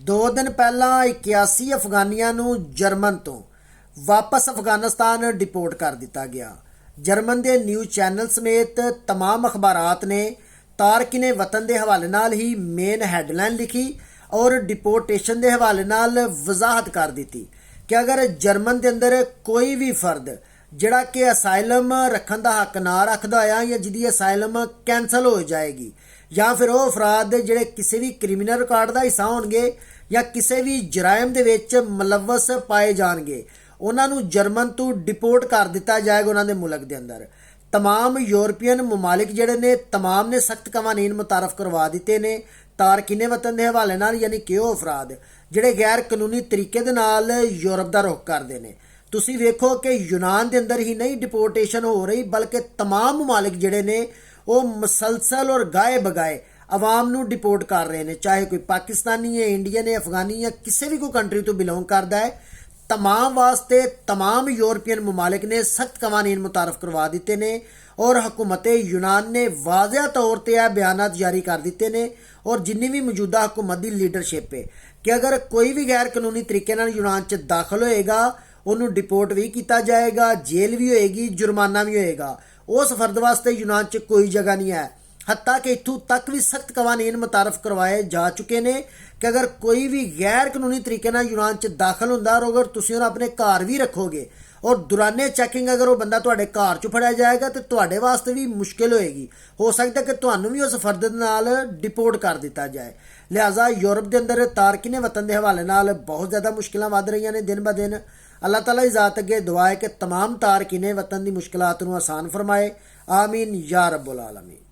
2 ਦਿਨ ਪਹਿਲਾਂ 81 ਅਫਗਾਨੀਆਂ ਨੂੰ ਜਰਮਨ ਤੋਂ ਵਾਪਸ ਅਫਗਾਨਿਸਤਾਨ ਡਿਪੋਰਟ ਕਰ ਦਿੱਤਾ ਗਿਆ। ਜਰਮਨ ਦੇ ਨਿਊਜ਼ ਚੈਨਲ ਸਮੇਤ तमाम ਅਖਬਾਰਾਂ ਨੇ ਤਾਰਕਿਨੇ ਵਤਨ ਦੇ ਹਵਾਲੇ ਨਾਲ ਹੀ ਮੇਨ ਹੈਡਲਾਈਨ ਲਿਖੀ ਔਰ ਡਿਪੋਰਟੇਸ਼ਨ ਦੇ ਹਵਾਲੇ ਨਾਲ ਵਜ਼ਾਹਤ ਕਰ ਦਿੱਤੀ ਕਿ ਅਗਰ ਜਰਮਨ ਦੇ ਅੰਦਰ ਕੋਈ ਵੀ ਫਰਦ ਜਿਹੜਾ ਕਿ ਅਸਾਈਲਮ ਰੱਖਣ ਦਾ ਹੱਕ ਨਾ ਰੱਖਦਾ ਹੋਇਆ ਜਾਂ ਜਿਹਦੀ ਅਸਾਈਲਮ ਕੈਂਸਲ ਹੋ ਜਾਏਗੀ ਜਾਂ ਫਿਰ ਉਹ ਅਫਰਾਦ ਜਿਹੜੇ ਕਿਸੇ ਵੀ ਕ੍ਰਿਮੀਨਲ ਰਿਕਾਰਡ ਦਾ ਹਿੱਸਾ ਹੋਣਗੇ ਜਾਂ ਕਿਸੇ ਵੀ ਜਰਾਇਮ ਦੇ ਵਿੱਚ ਮਲਵਸ ਪਾਏ ਜਾਣਗੇ, ਉਹਨਾਂ ਨੂੰ ਜਰਮਨ ਤੋਂ ਡਿਪੋਰਟ ਕਰ ਦਿੱਤਾ ਜਾਏਗਾ ਉਹਨਾਂ ਦੇ ਮੁਲਕ ਦੇ ਅੰਦਰ। तमाम यूरोपीयन ममालिक ਜਿਹੜੇ ਨੇ तमाम ਨੇ ਸਖਤ ਕਵਾਨੀਨ ਮੁਤਾਰਫ ਕਰਵਾ ਦਿੱਤੇ ਨੇ ਤਾਰਕਿਨੇ ਵਤਨ ਦੇ ਹਵਾਲੇ ਨਾਲ, ਯਾਨੀ ਕਿ ਉਹ ਅਫਰਾਦ ਜਿਹੜੇ ਗੈਰ ਕਾਨੂੰਨੀ ਤਰੀਕੇ ਦੇ ਨਾਲ ਯੂਰਪ ਦਾ ਰੁਖ ਕਰਦੇ ਨੇ। ਤੁਸੀਂ ਵੇਖੋ ਕਿ ਯੂਨਾਨ ਦੇ ਅੰਦਰ ਹੀ ਨਹੀਂ ਡਿਪੋਰਟੇਸ਼ਨ ਹੋ ਰਹੀ ਬਲਕਿ तमाम ਮਮਾਲਿਕ ਜਿਹੜੇ ਨੇ ਉਹ ਮੁਸਲਸਲ ਔਰ ਗਾਏ ਬਗਾਏ ਆਵਾਮ ਨੂੰ ਡਿਪੋਰਟ ਕਰ ਰਹੇ ਨੇ, ਚਾਹੇ ਕੋਈ ਪਾਕਿਸਤਾਨੀ ਹੈ, ਇੰਡੀਅਨ ਹੈ, ਅਫਗਾਨੀ ਜਾਂ ਕਿਸੇ ਵੀ ਕੋਈ ਕੰਟਰੀ ਤੋਂ ਬਿਲੋਂਗ ਕਰਦਾ ਹੈ। तमाम वास्ते तमाम यूरोपियन ममालिक ने सख्त कवानीन मुतारफ करवा दिते ने और हुकूमत यूनान ने वाज़ह तौर पर यह बयानात जारी कर दिते ने और जिन्नी भी मौजूदा हुकूमत की लीडरशिप है कि अगर कोई भी गैर कानूनी तरीके नाल यूनान च दाखिल होएगा उन्होंने डिपोर्ट भी किया जाएगा, जेल भी होएगी, जुर्माना भी होएगा। उस फर्द वास्ते यूनान च कोई जगह नहीं है। हत्ता कि इत्थों तक भी सख्त कवानीन मुतारफ करवाए जा चुके हैं कि अगर कोई भी गैर कानूनी तरीके नाल यूनान च दाखिल होंदा और अगर तुसीं उन्हें अपने घर भी रखोगे और दुराने चैकिंग अगर वो बंदा तुहाडे घर चों फड़िया जाएगा तो तुहाडे वास्ते भी मुश्किल होएगी। हो सकता कि तुहानूं भी उस फर्द नाल डिपोर्ट कर दिता जाए। लिहाजा यूरोप के अंदर तारकिने वतन के हवाले नाल बहुत ज़्यादा मुश्किलां वध रही ने दिन ब दिन। अल्लाह ताला की ज़ात अगे दुआ है कि तमाम तारकिने वतन की मुश्किलात नूं आसान फरमाए। आमीन या रब्बुल आलमीन।